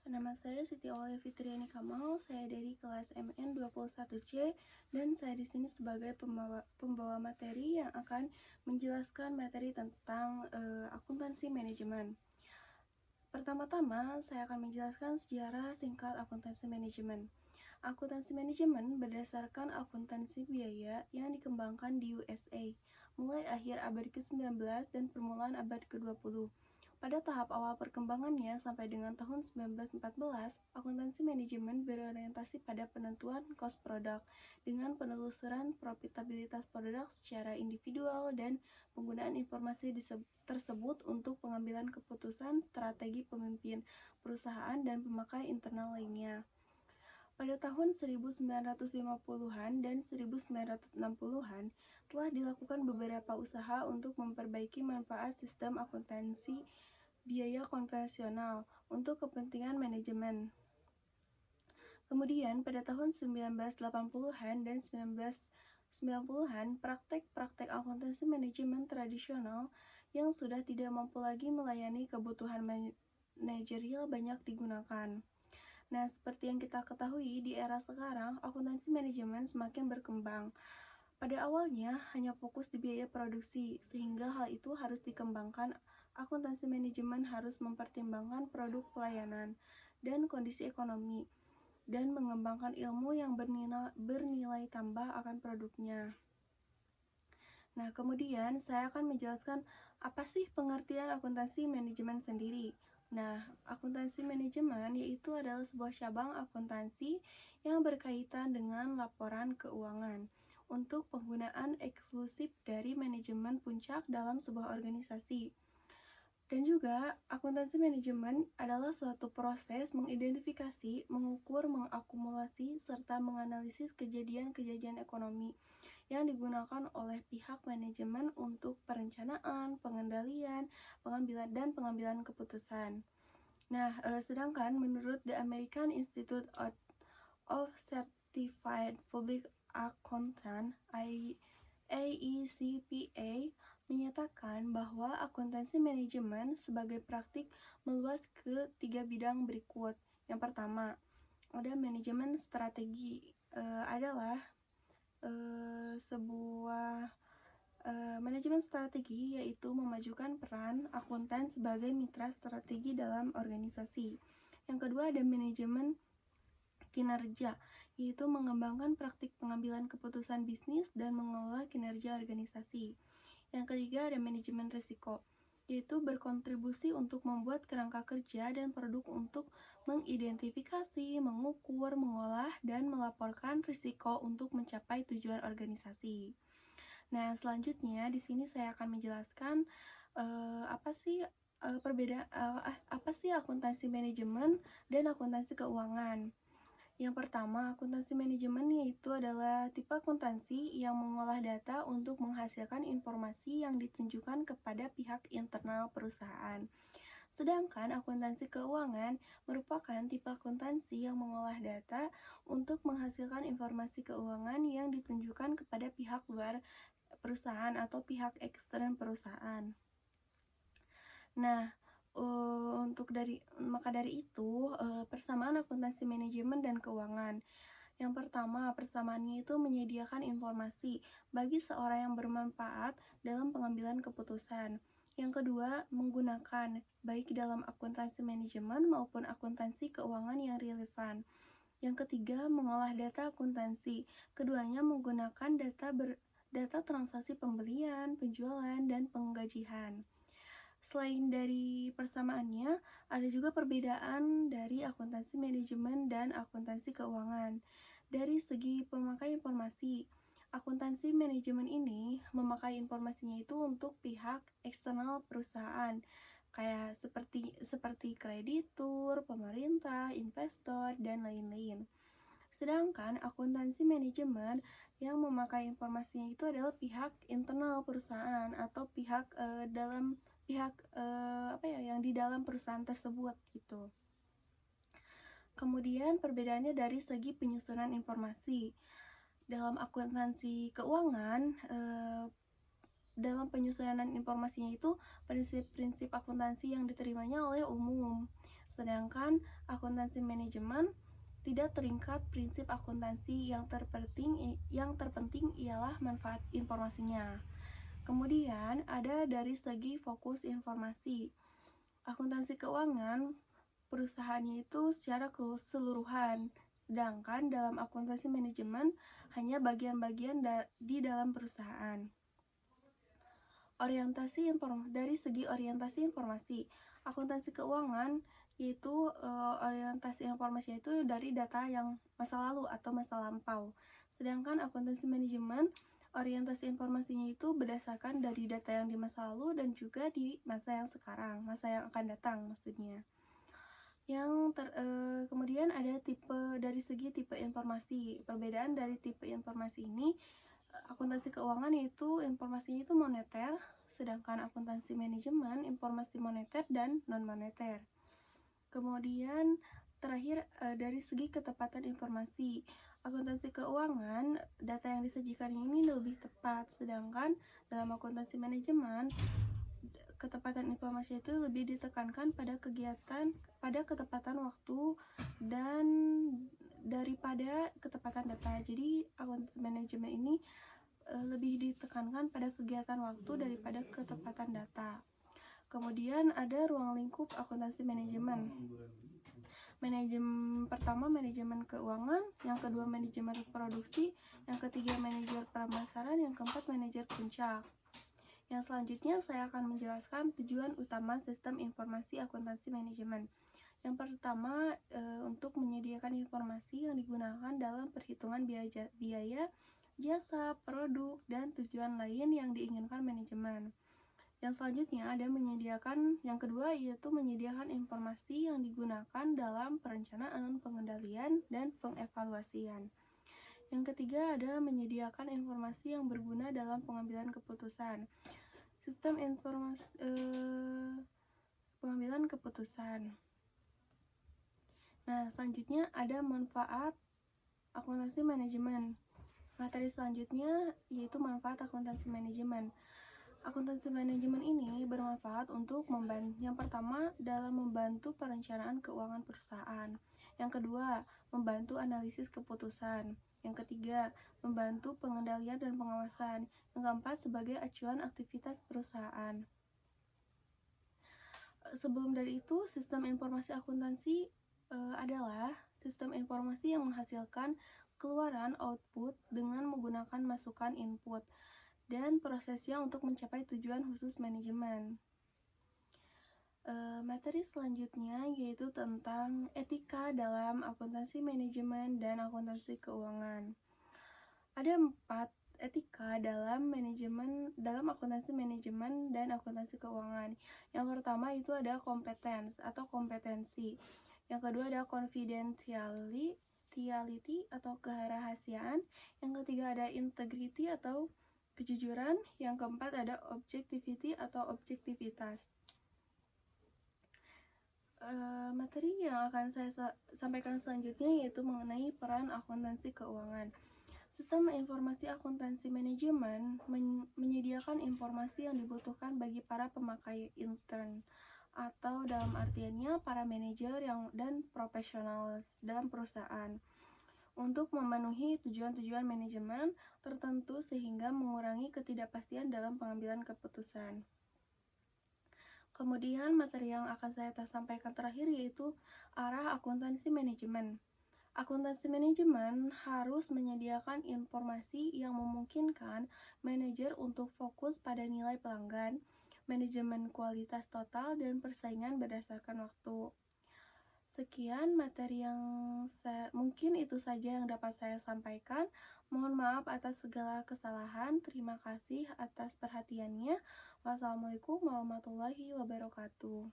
Nama saya Siti Aulia Fitriani Kamal, saya dari kelas MN 21C dan saya di sini sebagai pembawa materi yang akan menjelaskan materi tentang akuntansi manajemen. Pertama-tama, saya akan menjelaskan sejarah singkat akuntansi manajemen. Akuntansi manajemen berdasarkan akuntansi biaya yang dikembangkan di USA, mulai akhir abad ke-19 dan permulaan abad ke-20. Pada tahap awal perkembangannya sampai dengan tahun 1914, akuntansi manajemen berorientasi pada penentuan cost produk dengan penelusuran profitabilitas produk secara individual dan penggunaan informasi tersebut untuk pengambilan keputusan strategi pemimpin perusahaan dan pemakai internal lainnya. Pada tahun 1950-an dan 1960-an telah dilakukan beberapa usaha untuk memperbaiki manfaat sistem akuntansi biaya konvensional untuk kepentingan manajemen. Kemudian pada tahun 1980-an dan 1990-an, praktek-praktek akuntansi manajemen tradisional yang sudah tidak mampu lagi melayani kebutuhan manajerial banyak digunakan. Nah, seperti yang kita ketahui, di era sekarang, akuntansi manajemen semakin berkembang. Pada awalnya, hanya fokus di biaya produksi, sehingga hal itu harus dikembangkan. Akuntansi manajemen harus mempertimbangkan produk pelayanan dan kondisi ekonomi, dan mengembangkan ilmu yang bernilai tambah akan produknya. Nah, kemudian saya akan menjelaskan apa sih pengertian akuntansi manajemen sendiri. Nah, akuntansi manajemen yaitu adalah sebuah cabang akuntansi yang berkaitan dengan laporan keuangan untuk penggunaan eksklusif dari manajemen puncak dalam sebuah organisasi. Dan juga, akuntansi manajemen adalah suatu proses mengidentifikasi, mengukur, mengakumulasi, serta menganalisis kejadian-kejadian ekonomi yang digunakan oleh pihak manajemen untuk perencanaan, pengendalian, pengambilan keputusan. Nah, sedangkan menurut The American Institute of Certified Public Accountant (AECPA) menyatakan bahwa akuntansi manajemen sebagai praktik meluas ke 3 bidang berikut. Yang pertama, ada manajemen strategi, adalah sebuah manajemen strategi yaitu memajukan peran akuntan sebagai mitra strategi dalam organisasi. Yang kedua ada manajemen kinerja, yaitu mengembangkan praktik pengambilan keputusan bisnis dan mengelola kinerja organisasi. Yang ketiga ada manajemen risiko, yaitu berkontribusi untuk membuat kerangka kerja dan produk untuk mengidentifikasi, mengukur, mengolah, dan melaporkan risiko untuk mencapai tujuan organisasi. Nah, selanjutnya di sini saya akan menjelaskan apa sih akuntansi manajemen dan akuntansi keuangan. Yang pertama, akuntansi manajemen yaitu adalah tipe akuntansi yang mengolah data untuk menghasilkan informasi yang ditunjukkan kepada pihak internal perusahaan. Sedangkan akuntansi keuangan merupakan tipe akuntansi yang mengolah data untuk menghasilkan informasi keuangan yang ditunjukkan kepada pihak luar perusahaan atau pihak ekstern perusahaan. Nah, maka dari itu, persamaan akuntansi manajemen dan keuangan. Yang pertama, persamaannya itu menyediakan informasi bagi seorang yang bermanfaat dalam pengambilan keputusan. Yang kedua, menggunakan baik dalam akuntansi manajemen maupun akuntansi keuangan yang relevan. Yang ketiga, mengolah data akuntansi. Keduanya menggunakan data transaksi pembelian, penjualan, dan penggajian. Selain dari persamaannya, ada juga perbedaan dari akuntansi manajemen dan akuntansi keuangan. Dari segi pemakai informasi, akuntansi manajemen ini memakai informasinya itu untuk pihak eksternal perusahaan, kayak seperti kreditur, pemerintah, investor, dan lain-lain. Sedangkan akuntansi manajemen yang memakai informasinya itu adalah pihak internal perusahaan atau yang di dalam perusahaan tersebut gitu. Kemudian perbedaannya dari segi penyusunan informasi. Dalam akuntansi keuangan, dalam penyusunan informasinya itu prinsip-prinsip akuntansi yang diterimanya oleh umum. Sedangkan akuntansi manajemen tidak terikat prinsip akuntansi, yang terpenting ialah manfaat informasinya. Kemudian ada dari segi fokus informasi. Akuntansi keuangan perusahaannya itu secara keseluruhan, sedangkan dalam akuntansi manajemen hanya bagian-bagian di dalam perusahaan. Dari segi orientasi informasi, akuntansi keuangan yaitu orientasi informasinya itu dari data yang masa lalu atau masa lampau. Sedangkan akuntansi manajemen orientasi informasinya itu berdasarkan dari data yang di masa lalu dan juga di masa yang sekarang, masa yang akan datang maksudnya. Kemudian ada dari segi tipe informasi. Perbedaan dari tipe informasi ini, akuntansi keuangan yaitu informasinya itu moneter, sedangkan akuntansi manajemen informasi moneter dan non-moneter. Kemudian terakhir dari segi ketepatan informasi. Akuntansi keuangan, data yang disajikan ini lebih tepat, sedangkan dalam akuntansi manajemen ketepatan informasi itu lebih ditekankan pada ketepatan waktu dan daripada ketepatan data. Jadi akuntansi manajemen ini lebih ditekankan pada kegiatan waktu daripada ketepatan data. Kemudian ada ruang lingkup akuntansi manajemen. Pertama manajemen keuangan, yang kedua manajemen produksi, yang ketiga manajer pemasaran, yang keempat manajer puncak. Yang selanjutnya saya akan menjelaskan tujuan utama sistem informasi akuntansi manajemen. Yang pertama, untuk menyediakan informasi yang digunakan dalam perhitungan biaya, jasa, produk, dan tujuan lain yang diinginkan manajemen. Yang selanjutnya ada yang kedua yaitu menyediakan informasi yang digunakan dalam perencanaan, pengendalian, dan pengevaluasian. Yang ketiga ada menyediakan informasi yang berguna dalam pengambilan keputusan. Sistem informasi pengambilan keputusan. Nah, selanjutnya ada manfaat akuntansi manajemen. Materi selanjutnya yaitu manfaat akuntansi manajemen. Akuntansi manajemen ini bermanfaat untuk yang pertama dalam membantu perencanaan keuangan perusahaan. Yang kedua, membantu analisis keputusan. Yang ketiga, membantu pengendalian dan pengawasan. Yang keempat, sebagai acuan aktivitas perusahaan. Sebelum dari itu, sistem informasi akuntansi adalah sistem informasi yang menghasilkan keluaran output dengan menggunakan masukan input dan prosesnya untuk mencapai tujuan khusus manajemen. Materi selanjutnya yaitu tentang etika dalam akuntansi manajemen dan akuntansi keuangan. Ada 4 etika dalam akuntansi manajemen dan akuntansi keuangan. Yang pertama itu ada kompetensi. Yang kedua ada confidentiality atau kerahasiaan. Yang ketiga ada integrity atau kejujuran. Yang keempat ada objectivity atau objektivitas. Materi yang akan saya sampaikan selanjutnya yaitu mengenai peran akuntansi keuangan. Sistem informasi akuntansi manajemen menyediakan informasi yang dibutuhkan bagi para pemakai intern, atau dalam artiannya para manajer dan profesional dalam perusahaan, untuk memenuhi tujuan-tujuan manajemen tertentu sehingga mengurangi ketidakpastian dalam pengambilan keputusan. Kemudian materi yang akan saya sampaikan terakhir yaitu arah akuntansi manajemen. Akuntansi manajemen harus menyediakan informasi yang memungkinkan manajer untuk fokus pada nilai pelanggan, manajemen kualitas total, dan persaingan berdasarkan waktu. Sekian materi yang mungkin itu saja yang dapat saya sampaikan. Mohon maaf atas segala kesalahan. Terima kasih atas perhatiannya. Wassalamualaikum warahmatullahi wabarakatuh.